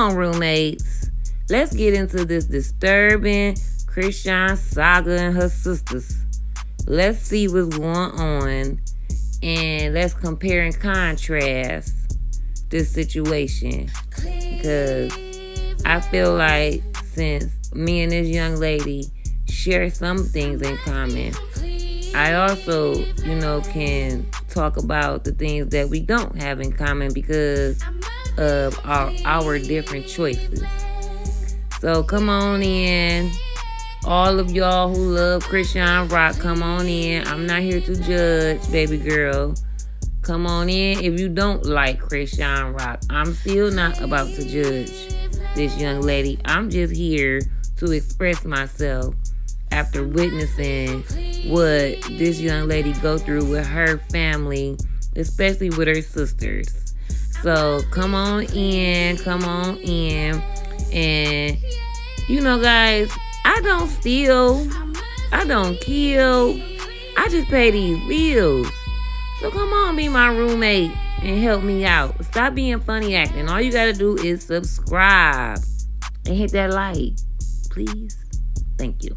on, roommates. Let's get into this disturbing Chrisean saga and her sisters. Let's see what's going on and let's compare and contrast this situation. Because I feel like since me and this young lady share some things in common, I also, can talk about the things that we don't have in common because of our different choices. So come on in. All of y'all who love Chrisean Rock, come on in. I'm not here to judge, baby girl. Come on in if you don't like Chrisean Rock. I'm still not about to judge this young lady. I'm just here to express myself after witnessing what this young lady go through with her family, especially with her sisters. So come on in. And, guys, I don't steal. I don't kill. I just pay these bills. So come on, be my roommate and help me out. Stop being funny acting. All you gotta do is subscribe and hit that like, please. Thank you.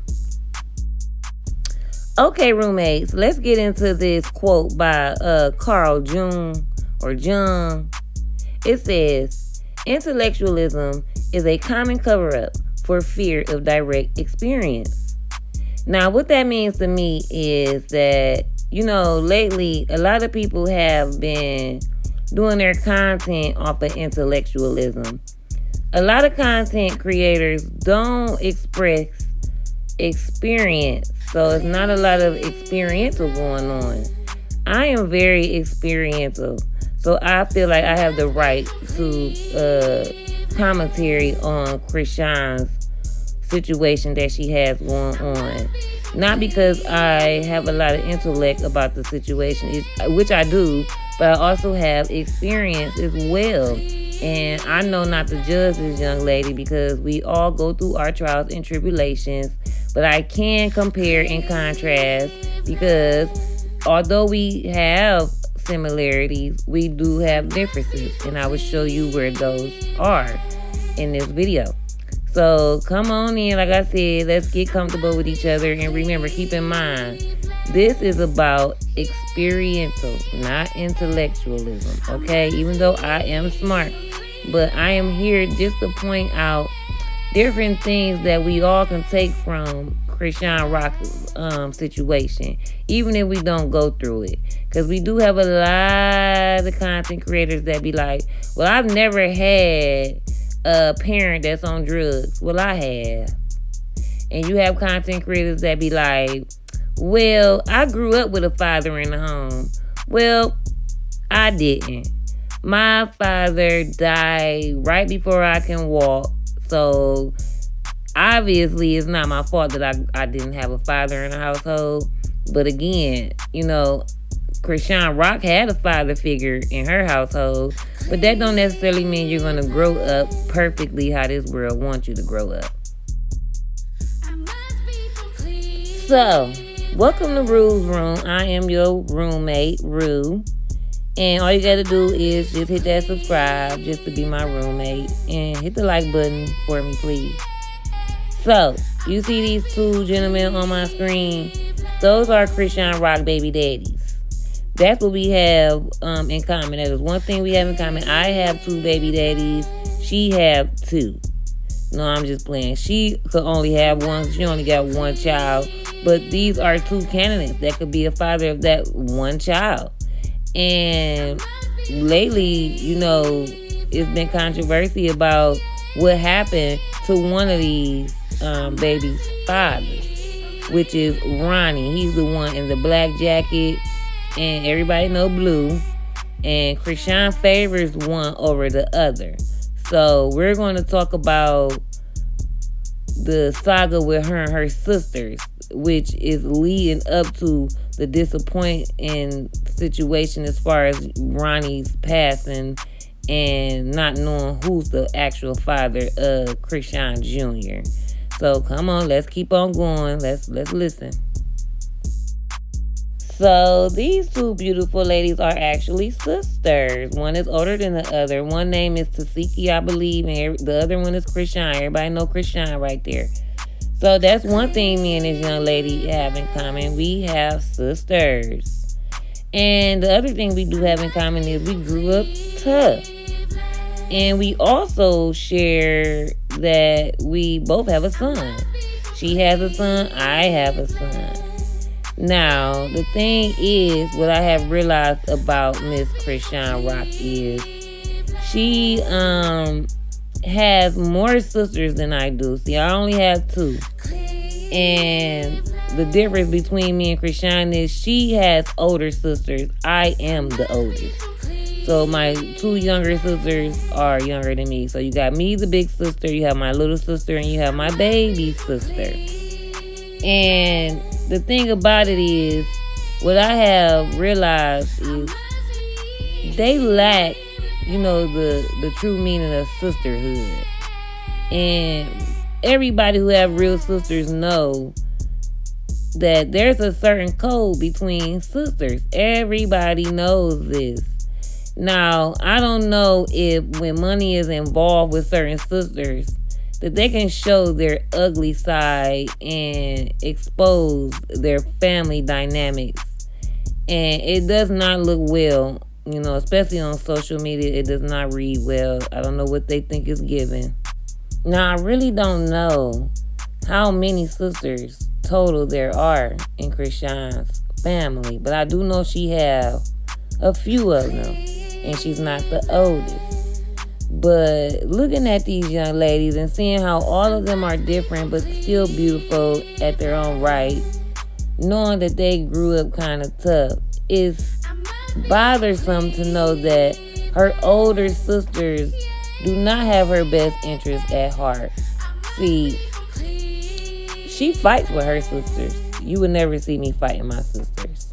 Okay, roommates, let's get into this quote by Carl Jung. It says, intellectualism is a common cover-up for fear of direct experience. Now, what that means to me is that, lately, a lot of people have been doing their content off of intellectualism. A lot of content creators don't express experience, so it's not a lot of experiential going on. I am very experiential, so I feel like I have the right to commentary on Chrisean's situation that she has going on. Not because I have a lot of intellect about the situation, which I do, but I also have experience as well. And I know not to judge this young lady because we all go through our trials and tribulations. But I can compare and contrast because although we have similarities, we do have differences. And I will show you where those are in this video. So come on in, like I said, let's get comfortable with each other. And remember, keep in mind, this is about experiential, not intellectualism, okay? Even though I am smart, but I am here just to point out different things that we all can take from Chrisean Rock's situation, even if we don't go through it. Because we do have a lot of content creators that be like, well, I've never had a parent that's on drugs. Well, I have. And you have content creators that be like, well, I grew up with a father in the home. Well, I didn't. My father died right before I can walk. So, obviously, it's not my fault that I didn't have a father in the household. But again, Chrisean Rock had a father figure in her household. But that don't necessarily mean you're going to grow up perfectly how this world wants you to grow up. So, welcome to Rue's Room. I am your roommate, Rue. And all you got to do is just hit that subscribe just to be my roommate. And hit the like button for me, please. So, you see these two gentlemen on my screen? Those are Chrisean Rock baby daddies. That's what we have in common. That is one thing we have in common. I have 2 baby daddies. She have 2. No, I'm just playing. She could only have one. She only got 1 child. But these are 2 candidates that could be a father of that 1 child. And lately, it's been controversy about what happened to one of these babies' fathers, which is Ronnie. He's the one in the black jacket. And everybody know Blue. And Chrisean favors one over the other. So we're going to talk about the saga with her and her sisters, which is leading up to the disappointing situation as far as Ronnie's passing and not knowing who's the actual father of Chrisean Jr. So come on, let's keep on going. Let's listen. So these two beautiful ladies are actually sisters. One is older than the other. One name is Tasiki, I believe, and the other one is Chrisean. Everybody know Chrisean right there. So that's one thing me and this young lady have in common. We have sisters. And the other thing we do have in common is we grew up tough. And we also share that we both have a son. She has a son, I have a son. Now, the thing is, what I have realized about Miss Chrisean Rock is she has more sisters than I do. See, I only have two. And the difference between me and Chrisean is she has older sisters. I am the oldest. So my two younger sisters are younger than me. So you got me, the big sister, you have my little sister, and you have my baby sister. And the thing about it is, what I have realized is they lack, the true meaning of sisterhood. And everybody who have real sisters know that there's a certain code between sisters. Everybody knows this. Now, I don't know if when money is involved with certain sisters, that they can show their ugly side and expose their family dynamics. And it does not look well, especially on social media. It does not read well. I don't know what they think is given. Now, I really don't know how many sisters total there are in Chrisean's family, but I do know she have a few of them, and she's not the oldest. But looking at these young ladies and seeing how all of them are different but still beautiful at their own right, knowing that they grew up kind of tough, is bothersome to know that her older sisters do not have her best interests at heart. See, she fights with her sisters. You would never see me fighting my sisters.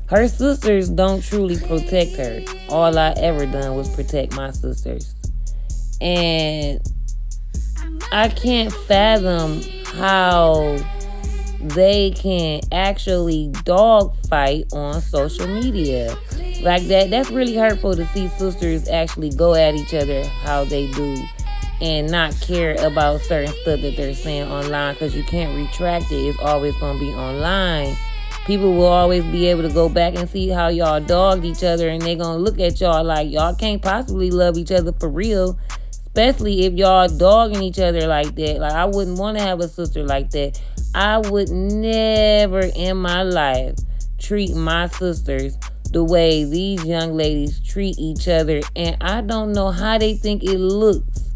Her sisters don't truly protect her. All I ever done was protect my sisters. And I can't fathom how they can actually dogfight on social media like that. That's really hurtful to see sisters actually go at each other how they do and not care about certain stuff that they're saying online, because you can't retract it. It's always going to be online. People will always be able to go back and see how y'all dogged each other, and they're going to look at y'all like y'all can't possibly love each other for real, especially if y'all dogging each other like that. Like, I wouldn't want to have a sister like that. I would never in my life treat my sisters the way these young ladies treat each other, and I don't know how they think it looks,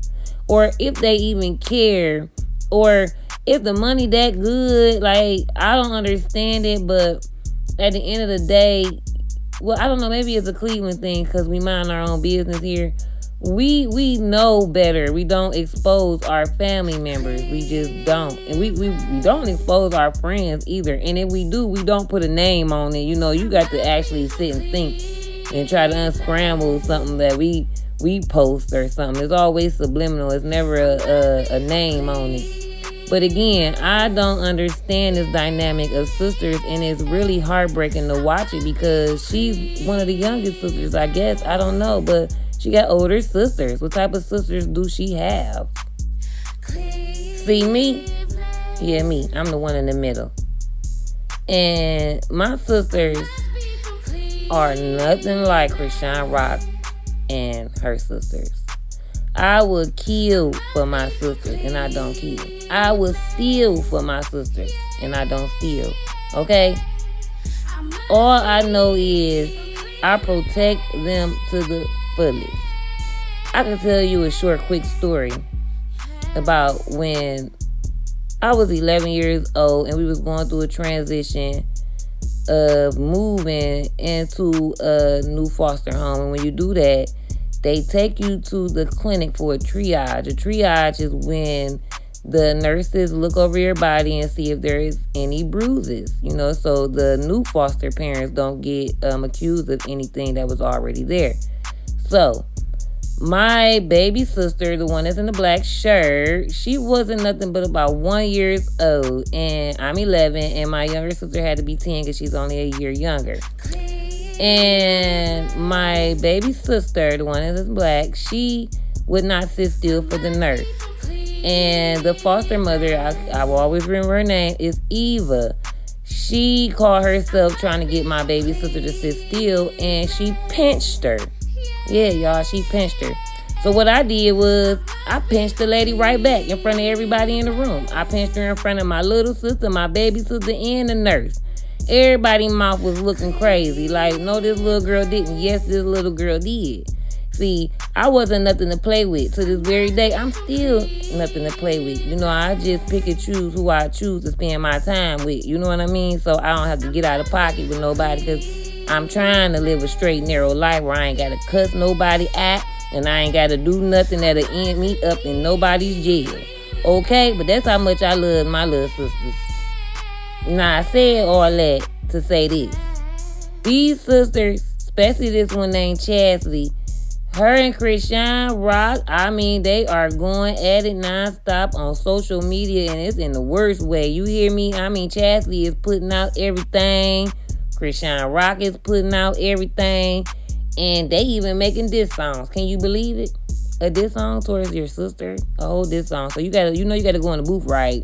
or if they even care, or if the money that good. Like, I don't understand it. But at the end of the day, well, I don't know, maybe it's a Cleveland thing because we mind our own business here. We know better. We don't expose our family members. We just don't. And we don't expose our friends either. And if we do, we don't put a name on it. You got to actually sit and think and try to unscramble something that we post or something. It's always subliminal. It's never a name on it. But again, I don't understand this dynamic of sisters, and it's really heartbreaking to watch it because she's one of the youngest sisters, I guess. I don't know, but she got older sisters. What type of sisters do she have? See, me? Yeah, me. I'm the one in the middle. And my sisters are nothing like Chrisean Rock and her sisters. I would kill for my sisters, and I don't kill. I would steal for my sisters, and I don't steal. Okay? All I know is I protect them to the fullest. I can tell you a short, quick story about when I was 11 years old and we was going through a transition of moving into a new foster home. And when you do that, they take you to the clinic for a triage. A triage is when the nurses look over your body and see if there is any bruises, so the new foster parents don't get accused of anything that was already there. So My baby sister, the one that's in the black shirt, she wasn't nothing but about 1 year old, and I'm 11, and my younger sister had to be 10 because she's only a year younger. And my baby sister, the one that's in black, she would not sit still for the nurse. And the foster mother, I will always remember her name, is Eva. She called herself trying to get my baby sister to sit still, and she pinched her. Yeah, y'all, she pinched her. So what I did was, I pinched the lady right back in front of everybody in the room. I pinched her in front of my little sister, my baby sister, and the nurse. Everybody's mouth was looking crazy. Like, no, this little girl didn't. Yes, this little girl did. See, I wasn't nothing to play with. To this very day, I'm still nothing to play with. You know, I just pick and choose who I choose to spend my time with. You know what I mean? So I don't have to get out of pocket with nobody, because I'm trying to live a straight, narrow life where I ain't got to cuss nobody out, and I ain't got to do nothing that'll end me up in nobody's jail. Okay? But that's how much I love my little sisters. Now, I said all that to say this. These sisters, especially this one named Chastity, her and Chrisean rock. I mean, they are going at it nonstop on social media, and it's in the worst way. You hear me? I mean, Chastity is putting out everything. Chrisean rock is putting out everything. And they even making diss songs. Can you believe it? A diss song towards your sister. A whole diss song. So you gotta go in the booth right.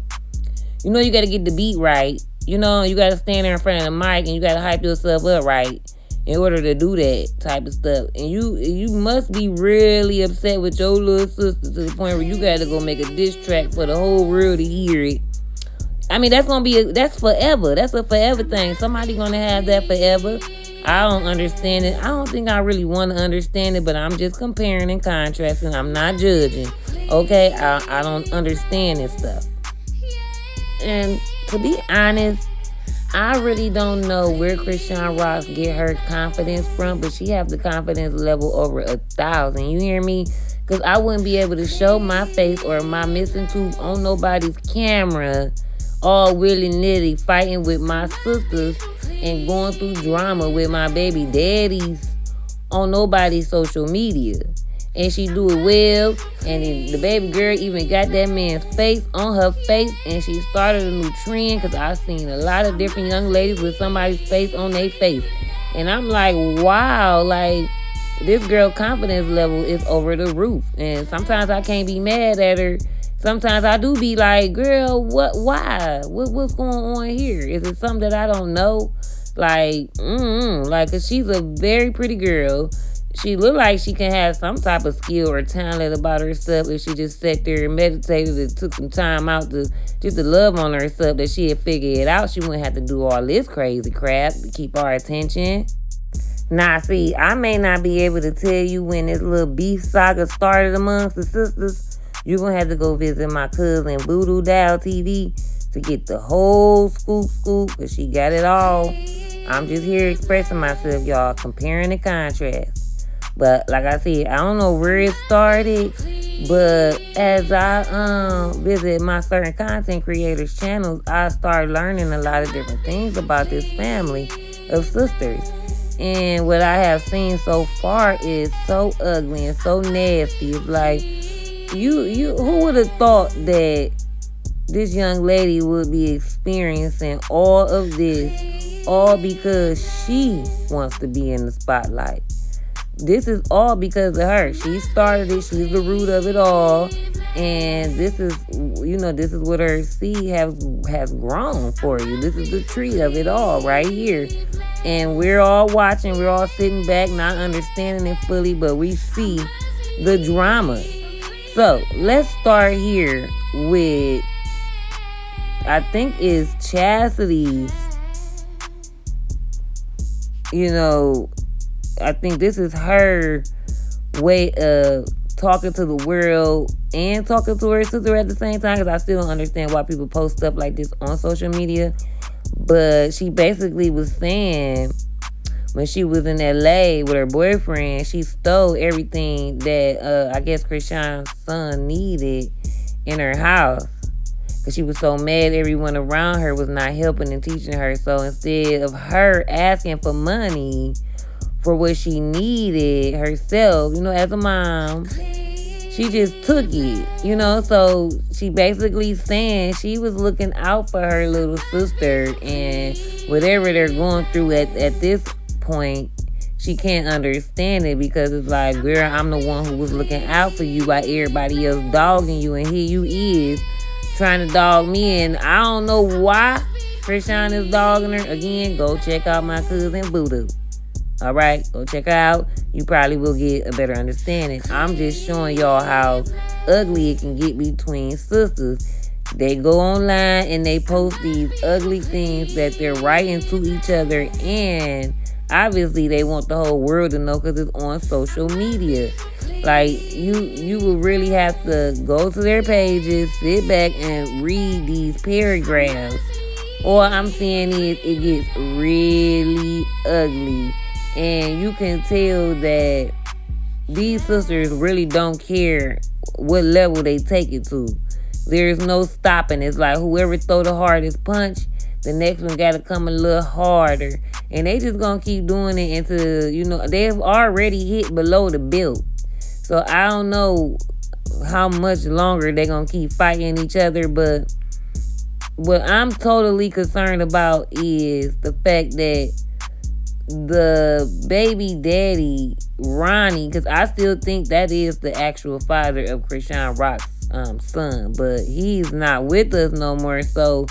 You know you gotta get the beat right. You know, you gotta stand there in front of the mic, and you gotta hype yourself up right in order to do that type of stuff. And you must be really upset with your little sister to the point where you gotta go make a diss track for the whole world to hear it. I mean, that's forever. That's a forever thing. Somebody gonna have that forever. I don't understand it. I don't think I really want to understand it, but I'm just comparing and contrasting. I'm not judging. Okay? I don't understand this stuff. And to be honest, I really don't know where Chrisean Ross get her confidence from, but she have the confidence level over 1,000. You hear me? Because I wouldn't be able to show my face or my missing tooth on nobody's camera, all willy-nilly fighting with my sisters and going through drama with my baby daddies on nobody's social media. And she do it well, and then the baby girl even got that man's face on her face, and she started a new trend, because I've seen a lot of different young ladies with somebody's face on their face. And I'm like, wow, like, this girl confidence level is over the roof. And sometimes I can't be mad at her. Sometimes I do be like, girl, why? What's going on here? Is it something that I don't know? Like, cause she's a very pretty girl. She look like she can have some type of skill or talent about herself if she just sat there and meditated and took some time out to love on herself, that she'd figure it out. She wouldn't have to do all this crazy crap to keep our attention. Now, see, I may not be able to tell you when this little beef saga started amongst the sisters. You're going to have to go visit my cousin Voodoo Dow TV to get the whole scoop, because she got it all. I'm just here expressing myself, y'all, comparing and contrast. But like I said, I don't know where it started, but as I visit my certain content creators' channels, I start learning a lot of different things about this family of sisters. And what I have seen so far is so ugly and so nasty. It's like, who would have thought that this young lady would be experiencing all of this, all because she wants to be in the spotlight? This is all because of her. She started it. She's the root of it all. And this is what her seed has grown for you. This is the tree of it all right here. And we're all watching. We're all sitting back, not understanding it fully, but we see the drama. So let's start here with, I think it's Chastity's, I think this is her way of talking to the world and talking to her sister at the same time, because I still don't understand why people post stuff like this on social media. But she basically was saying when she was in LA with her boyfriend, she stole everything that I guess Chrisean's son needed in her house, because she was so mad everyone around her was not helping and teaching her. So instead of her asking for money for what she needed herself, as a mom. She just took it, so she basically saying she was looking out for her little sister, and whatever they're going through at this point, she can't understand it because it's like, girl, I'm the one who was looking out for you while everybody else dogging you, and here you is trying to dog me, and I don't know why Chrisean is dogging her. Again, go check out my cousin Voodoo. All right, go check her out. You probably will get a better understanding. I'm just showing y'all how ugly it can get between sisters. They go online and they post these ugly things that they're writing to each other, and obviously they want the whole world to know because it's on social media. Like, you would really have to go to their pages, sit back and read these paragraphs. Or I'm saying it gets really ugly. And you can tell that these sisters really don't care what level they take it to. There's no stopping. It's like whoever throw the hardest punch, the next one got to come a little harder. And they just going to keep doing it until, they've already hit below the belt. So I don't know how much longer they're going to keep fighting each other. But what I'm totally concerned about is the fact that the baby daddy, Ronnie, because I still think that is the actual father of Chrisean Rock's son, but he's not with us no more. So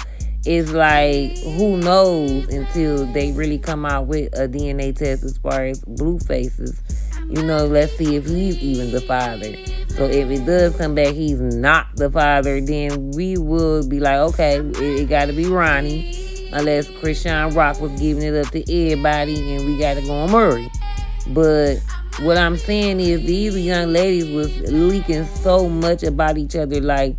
it's like, who knows until they really come out with a DNA test as far as Blueface's. Let's see if he's even the father. So if it does come back he's not the father, then we will be like, okay, it got to be Ronnie. Unless Chrisean Rock was giving it up to everybody and we got to go on Murray. But what I'm saying is these young ladies was leaking so much about each other. Like,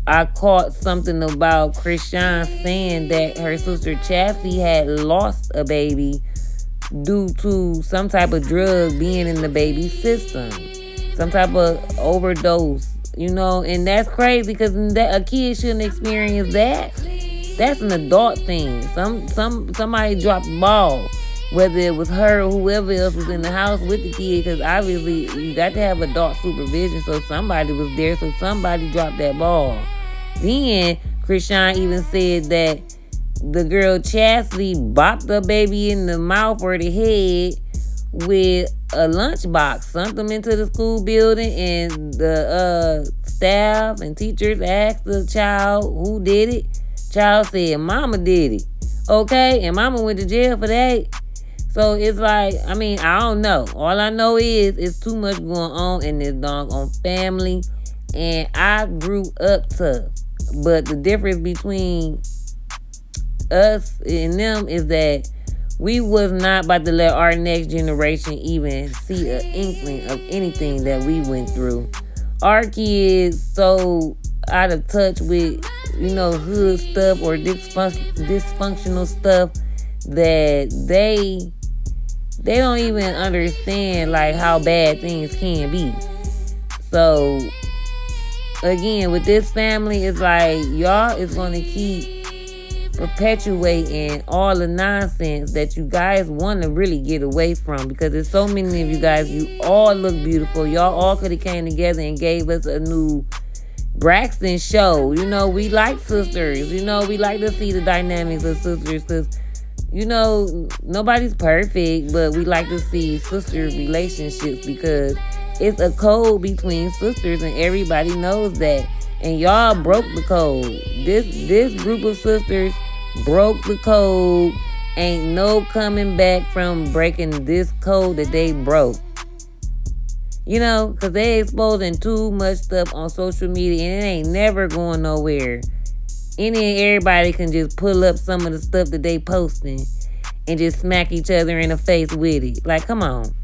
I caught something about Chrisean saying that her sister Chassie had lost a baby due to some type of drug being in the baby's system. Some type of overdose, and that's crazy because a kid shouldn't experience that. That's an adult thing. Somebody dropped the ball, whether it was her or whoever else was in the house with the kid, because obviously you got to have adult supervision. So somebody was there, so somebody dropped that ball. Then Chrisean even said that the girl Chassie bopped the baby in the mouth or the head with a lunchbox, sent them into the school building, and the staff and teachers asked the child who did it. Child said mama did it. Okay, and mama went to jail for that. So it's like, I don't know. All I know is it's too much going on in this doggone family. And I grew up tough. But the difference between us and them is that we was not about to let our next generation even see an inkling of anything that we went through. Our kids so out of touch with, hood stuff or dysfunctional stuff that they don't even understand like how bad things can be. So again, with this family, it's like y'all is going to keep perpetuating all the nonsense that you guys want to really get away from, because there's so many of you guys, you all look beautiful. Y'all all could have came together and gave us a new Braxton show. We like sisters. We like to see the dynamics of sisters because, nobody's perfect, but we like to see sister relationships because it's a code between sisters and everybody knows that. And y'all broke the code. This group of sisters broke the code. Ain't no coming back from breaking this code that they broke. Because they exposing too much stuff on social media and it ain't never going nowhere. Any and everybody can just pull up some of the stuff that they posting and just smack each other in the face with it. Like, come on.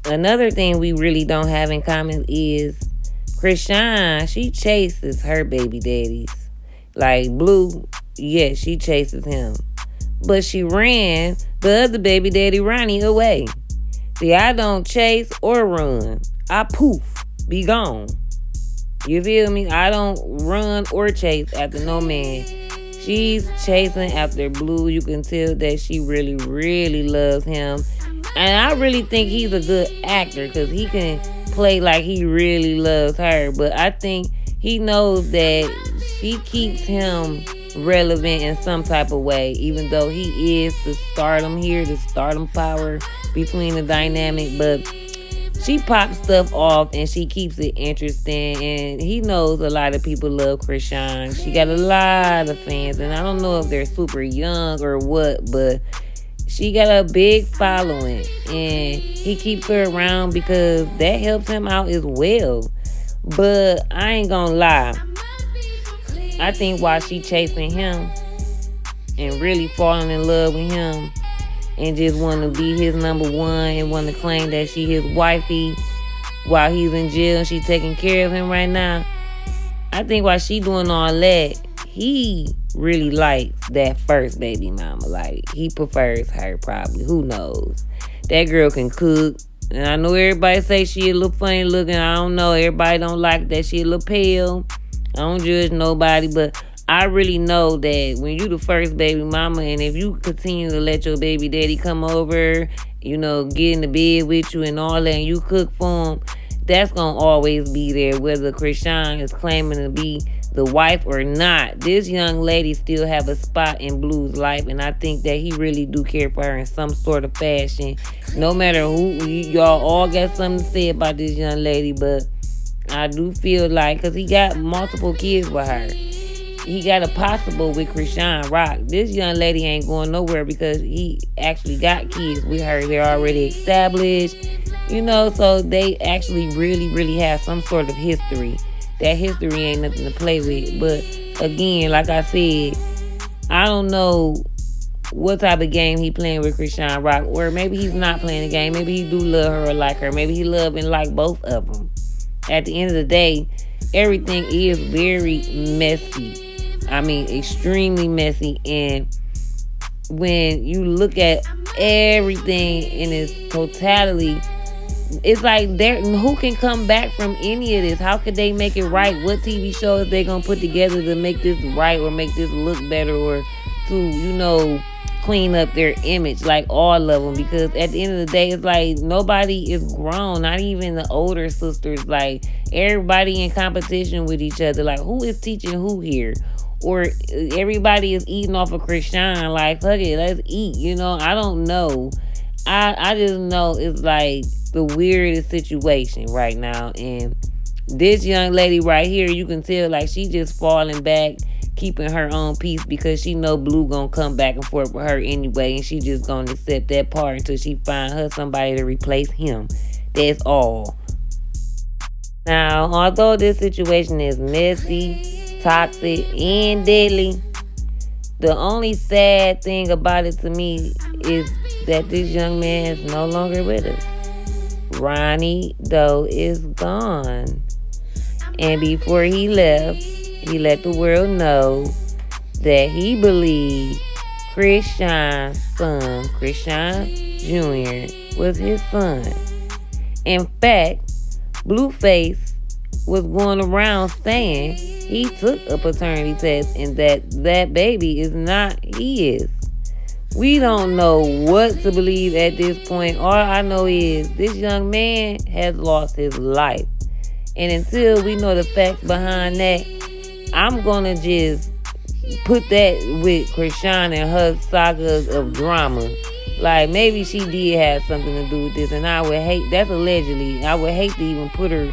Another thing we really don't have in common is Chrisean, she chases her baby daddies. Like Blue, yes, she chases him. But she ran the other baby daddy, Ronnie, away. See, I don't chase or run. I poof, be gone. You feel me? I don't run or chase after no man. She's chasing after Blue. You can tell that she really, really loves him. And I really think he's a good actor because he can play like he really loves her. But I think he knows that she keeps him relevant in some type of way, even though he is the stardom here, the stardom power between the dynamic. But she pops stuff off and she keeps it interesting, and he knows a lot of people love Chrisean. She got a lot of fans, and I don't know if they're super young or what, but she got a big following, and he keeps her around because that helps him out as well. But I ain't gonna lie, I think while she chasing him and really falling in love with him and just want to be his number one and want to claim that she his wifey while he's in jail and she taking care of him right now, I think while she doing all that, he really likes that first baby mama. Like, he prefers her probably. Who knows? That girl can cook. And I know everybody say she a little funny looking. I don't know. Everybody don't like that she a little pale. I don't judge nobody, but I really know that when you the first baby mama, and if you continue to let your baby daddy come over, you know, get in the bed with you and all that, and you cook for him, that's going to always be there, whether Chrisean is claiming to be the wife or not. This young lady still have a spot in Blue's life, and I think that he really do care for her in some sort of fashion. No matter who, y'all all got something to say about this young lady, but I do feel like, because he got multiple kids with her. He got a possible with Chrisean Rock. This young lady ain't going nowhere because he actually got kids with her. They're already established, you know, so they actually really, really have some sort of history. That history ain't nothing to play with. But again, like I said, I don't know what type of game he playing with Chrisean Rock, or maybe he's not playing a game. Maybe he do love her or like her. Maybe he love and like both of them. At the end of the day, everything is very messy. I mean, extremely messy. And when you look at everything in its totality, it's like, who can come back from any of this? How could they make it right? What TV shows they gonna put together to make this right or make this look better or to, you know, clean up their image, like all of them? Because at the end of the day, it's like nobody is grown, not even the older sisters. Like, everybody in competition with each other. Like, who is teaching who here? Or everybody is eating off of Chrisean. Like, fuck it, let's eat. You know, I don't know. I just know it's like the weirdest situation right now. And this young lady right here, you can tell like she just falling back, keeping her own peace, because she know Blue gonna come back and forth with her anyway, and she just gonna accept that part until she find her somebody to replace him. That's all. Now, although this situation is messy, toxic, and deadly, the only sad thing about it to me is that this young man is no longer with us. Ronnie, though, is gone. And before he left, he let the world know that he believed Chrisean's son, Chrisean Jr., was his son. In fact, Blueface was going around saying he took a paternity test and that baby is not his. We don't know what to believe at this point. All I know is this young man has lost his life. And until we know the facts behind that, I'm going to just put that with Chrisean and her sagas of drama. Like, maybe she did have something to do with this, and I would hate, that's allegedly, I would hate to even put her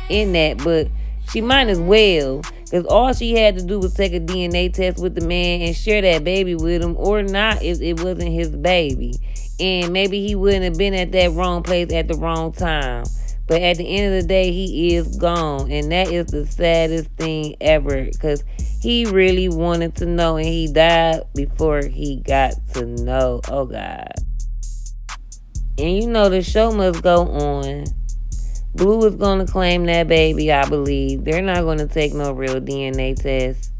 in that, but she might as well, because all she had to do was take a DNA test with the man and share that baby with him, or not if it wasn't his baby. And maybe he wouldn't have been at that wrong place at the wrong time. But at the end of the day, he is gone. And that is the saddest thing ever, because he really wanted to know, and he died before he got to know. Oh, God. And you know the show must go on. Blue is going to claim that baby, I believe. They're not going to take no real DNA test.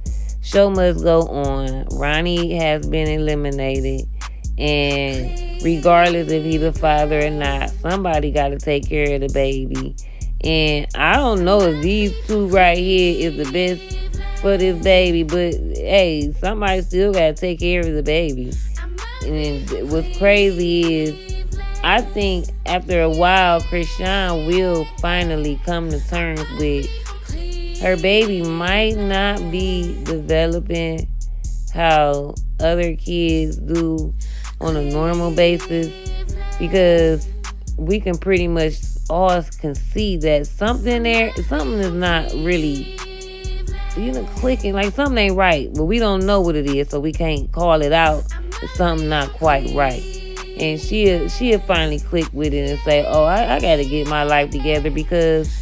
Show must go on. Ronnie has been eliminated. And regardless if he's a father or not, somebody got to take care of the baby. And I don't know if these two right here is the best for this baby. But hey, somebody still gotta take care of the baby. And what's crazy is, I think after a while, Chrisean will finally come to terms with her baby might not be developing how other kids do on a normal basis, because we can pretty much all can see that something is not really, clicking. Like something ain't right, but we don't know what it is, so we can't call it out. It's something not quite right. And she'll finally click with it and say, oh, I got to get my life together, because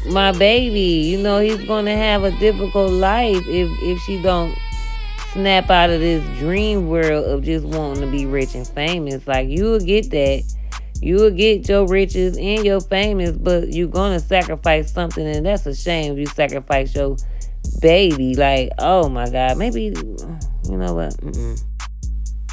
my baby, he's going to have a difficult life if she don't snap out of this dream world of just wanting to be rich and famous. Like, you'll get that. You'll get your riches and your famous, but you're going to sacrifice something, and that's a shame if you sacrifice your baby. Like, oh my God, maybe, you know what?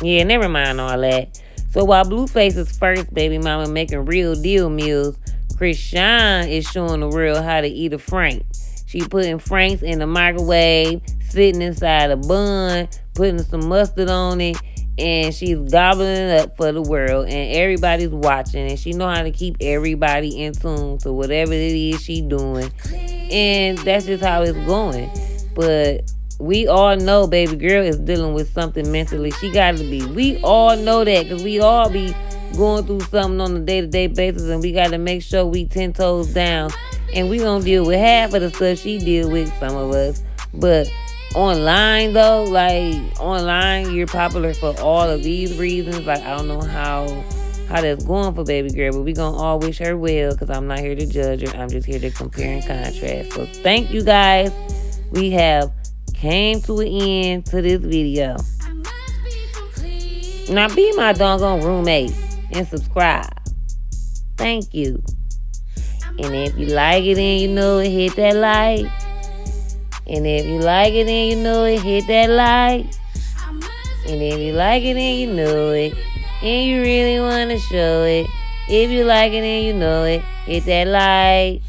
Yeah, never mind all that. So while Blueface's first baby mama making real deal meals, Chrisean is showing the world how to eat a Frank. She putting Franks in the microwave, sitting inside a bun, putting some mustard on it, and she's gobbling it up for the world, and everybody's watching, and she know how to keep everybody in tune to whatever it is she doing, and that's just how it's going. But we all know baby girl is dealing with something mentally. She got to be. We all know that, because we all be going through something on a day-to-day basis, and we got to make sure we 10 toes down, and we don't deal with half of the stuff she deal with, some of us. But online though, online you're popular for all of these reasons. Like, I don't know how that's going for baby girl, but we gonna all wish her well, because I'm not here to judge her. I'm just here to compare and contrast. So thank you guys. We have came to an end to this video. Now be my doggone roommate and subscribe. Thank you. And if you like it and you know it, hit that like. And if you like it and you know it, hit that like. And if you like it and you know it, and you really want to show it, if you like it and you know it, hit that like.